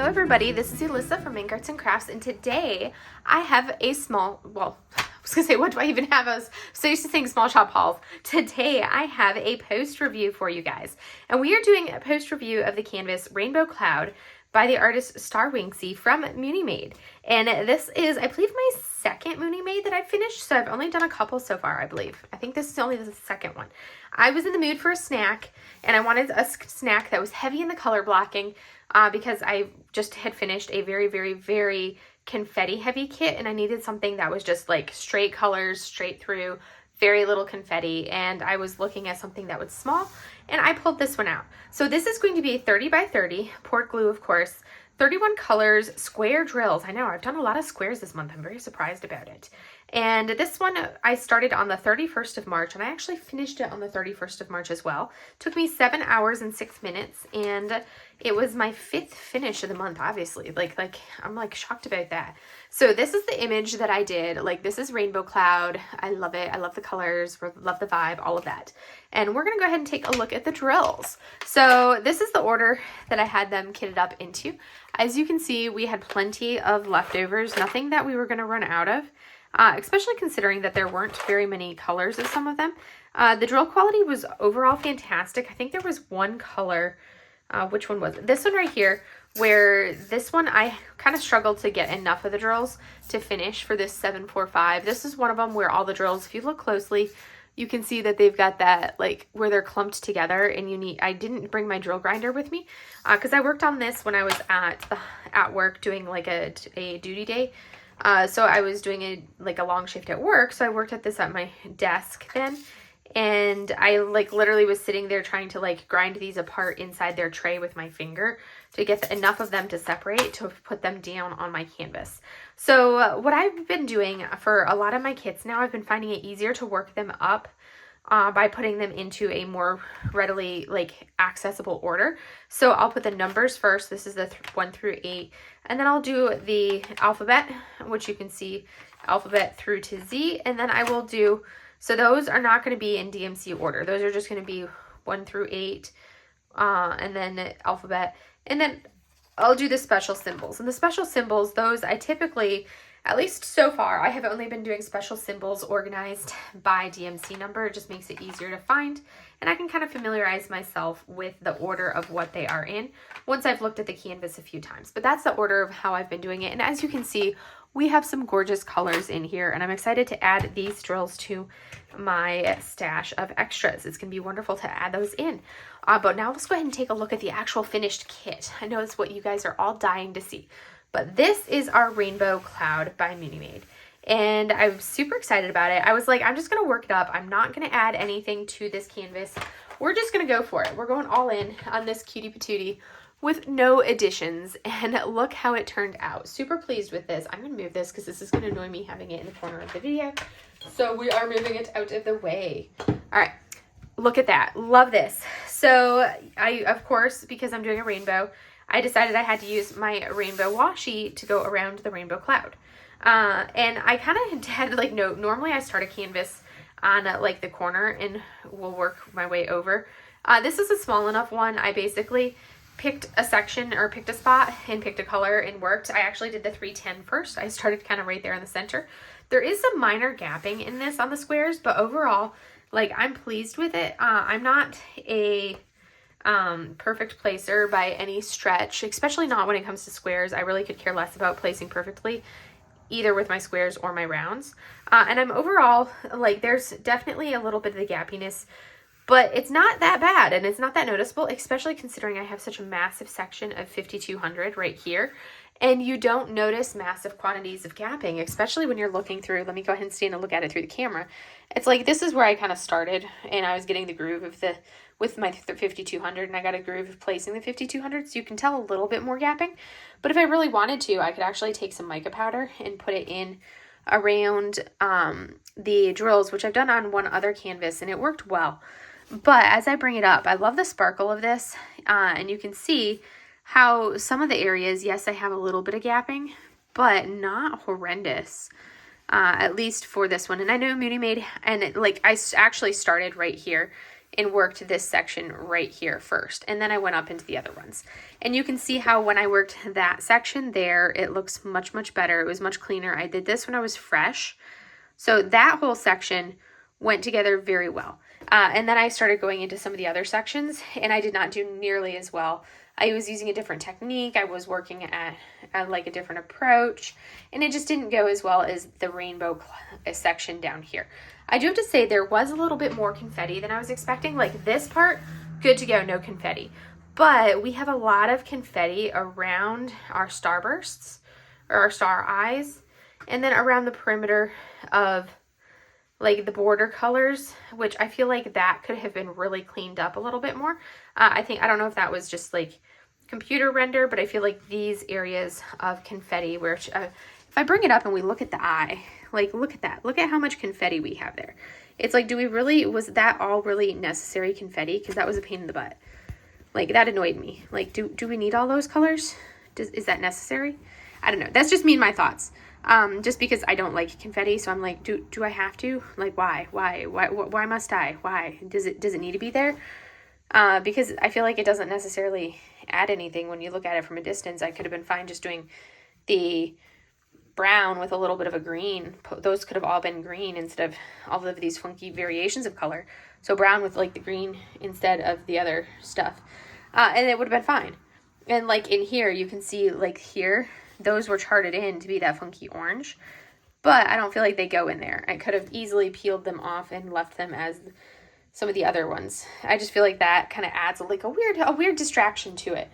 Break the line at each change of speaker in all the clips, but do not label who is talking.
everybody, this is Alyssa from Mink Arts and Crafts, and today I have a small, well, I was going to say, what do I even have? I was so used to saying small shop hauls. Today I have a post review for you guys, and we are doing a post review of the canvas Rainbow Cloud by the artist Starwinxie from Munimade. And this is, I believe, my second Munimade that I've finished, so I've only done a couple so far, I believe. I think this is only the second one. I was in the mood for a snack, and I wanted a snack that was heavy in the color blocking, because I just had finished a very, very, very confetti heavy kit, and I needed something that was just like straight colors, straight through, very little confetti, and I was looking at something that was small, and I pulled this one out. So this is going to be 30 by 30, poured glue, of course, 31 colors, square drills. I know, I've done a lot of squares this month. I'm very surprised about it. And this one I started on the 31st of March, and I actually finished it on the 31st of March as well. Took me 7 hours and 6 minutes, and it was my 5th finish of the month, obviously. Like I'm like shocked about that. So this is the image that I did. Like, this is Rainbow Cloud. I love it. I love the colors, love the vibe, all of that. And we're gonna go ahead and take a look at the drills. So this is the order that I had them kitted up into. As you can see, we had plenty of leftovers, nothing that we were gonna run out of. Especially considering that there weren't very many colors of some of them. The drill quality was overall fantastic. I think there was one color, which one was it? This one right here, where this one I kind of struggled to get enough of the drills to finish for this 745. This is one of them where all the drills, if you look closely, you can see that they've got that, like, where they're clumped together, and I didn't bring my drill grinder with me, because I worked on this when I was at work doing like a duty day. So I was doing a long shift at work, so I worked at this at my desk then, and I literally was sitting there trying to grind these apart inside their tray with my finger to get enough of them to separate to put them down on my canvas. So what I've been doing for a lot of my kits now, I've been finding it easier to work them up by putting them into a more readily accessible order. So I'll put the numbers first. This is the 1 through 8, and then I'll do the alphabet, which you can see alphabet through to Z, and then I will do, so those are not going to be in DMC order. Those are just going to be 1 through 8, and then alphabet, and then I'll do the special symbols. And the special symbols, those I typically, at least so far, I have only been doing special symbols organized by DMC number. It just makes it easier to find, and I can kind of familiarize myself with the order of what they are in once I've looked at the canvas a few times. But that's the order of how I've been doing it, and as you can see, we have some gorgeous colors in here, and I'm excited to add these drills to my stash of extras. It's going to be wonderful to add those in. But now let's go ahead and take a look at the actual finished kit. I know it's what you guys are all dying to see. But this is our Rainbow Cloud by Munimade, and I'm super excited about it. I was like, I'm just going to work it up. I'm not going to add anything to this canvas. We're just going to go for it. We're going all in on this cutie patootie with no additions, and look how it turned out. Super pleased with this. I'm going to move this because this is going to annoy me having it in the corner of the video. So we are moving it out of the way. All right. Look at that. Love this. So I, of course, because I'm doing a rainbow, I decided I had to use my rainbow washi to go around the rainbow cloud. And I kind of had normally I start a canvas on the corner and will work my way over. This is a small enough one. I basically picked a section or picked a spot and picked a color and worked. I actually did the 310 first. I started kind of right there in the center. There is some minor gapping in this on the squares, but overall, I'm pleased with it. I'm not a perfect placer by any stretch, especially not when it comes to squares. I really could care less about placing perfectly either with my squares or my rounds. And I'm overall, there's definitely a little bit of the gappiness, but it's not that bad and it's not that noticeable, especially considering I have such a massive section of 5200 right here. And you don't notice massive quantities of gapping, especially when you're looking through. Let me go ahead and stand and look at it through the camera. It's this is where I kind of started, and I was getting the groove of with my 5200, and I got a groove of placing the 5200, so you can tell a little bit more gapping. But if I really wanted to, I could actually take some mica powder and put it in around the drills, which I've done on one other canvas, and it worked well. But as I bring it up, I love the sparkle of this, and you can see how some of the areas, yes, I have a little bit of gapping, but not horrendous, at least for this one. And I know Munimade, and I actually started right here and worked this section right here first. And then I went up into the other ones. And you can see how when I worked that section there, it looks much, much better. It was much cleaner. I did this when I was fresh. So that whole section went together very well. And then I started going into some of the other sections, and I did not do nearly as well. I was using a different technique. I was working at like a different approach, and it just didn't go as well as the rainbow section down here. I do have to say there was a little bit more confetti than I was expecting. Like this part, good to go, no confetti. But we have a lot of confetti around our starbursts, or our star eyes, and then around the perimeter of like the border colors, which I feel like that could have been really cleaned up a little bit more. I don't know if that was just like computer render, but I feel like these areas of confetti where, if I bring it up and we look at the eye, like look at that, look at how much confetti we have there. It's like, was that all really necessary confetti? Because that was a pain in the butt. Like that annoyed me. Like, do we need all those colors? Is that necessary? I don't know. That's just me and my thoughts. Just because I don't like confetti, so I'm like, do I have to? Like, why must I? Why? Does it need to be there? Because I feel like it doesn't necessarily add anything when you look at it from a distance. I could have been fine just doing the brown with a little bit of a green. Those could have all been green instead of all of these funky variations of color. So brown with like the green instead of the other stuff. And it would have been fine. And like in here, you can see like here, those were charted in to be that funky orange, but I don't feel like they go in there. I could have easily peeled them off and left them as some of the other ones. I just feel like that kind of adds like a weird distraction to it.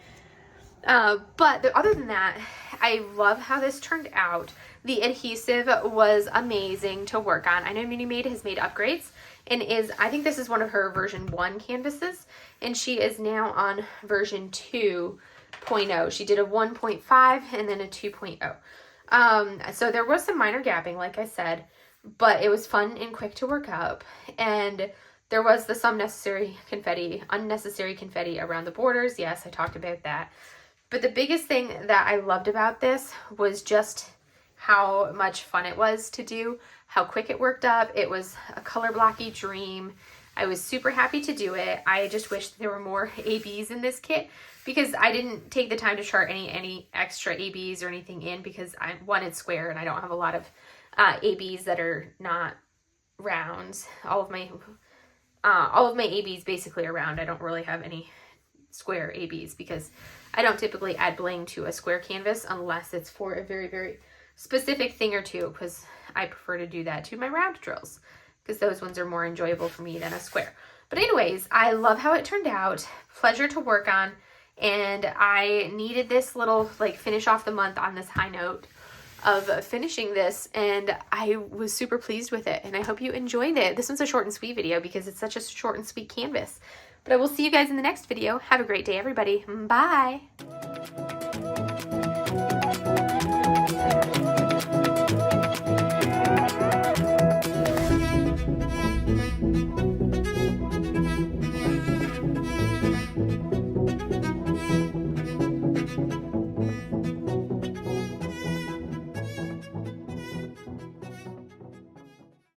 But other than that, I love how this turned out. The adhesive was amazing to work on. I know Munimade has made upgrades and I think this is one of her version 1 canvases, and she is now on version 2.0. She did a 1.5 and then a 2.0. So there was some minor gapping, like I said, but it was fun and quick to work up. And there was some unnecessary confetti around the borders. Yes, I talked about that. But the biggest thing that I loved about this was just how much fun it was to do, how quick it worked up. It was a color blocky dream. I was super happy to do it. I just wish there were more ABs in this kit because I didn't take the time to chart any extra ABs or anything in because I wanted square and I don't have a lot of ABs that are not rounds. All of my ABs basically are round. I don't really have any square ABs because I don't typically add bling to a square canvas unless it's for a very, very specific thing or two, because I prefer to do that to my round drills because those ones are more enjoyable for me than a square. But anyways, I love how it turned out. Pleasure to work on. And I needed this little like finish off the month on this high note of finishing this, and I was super pleased with it, and I hope you enjoyed it. This one's a short and sweet video because it's such a short and sweet canvas. But I will see you guys in the next video. Have a great day, everybody. Bye.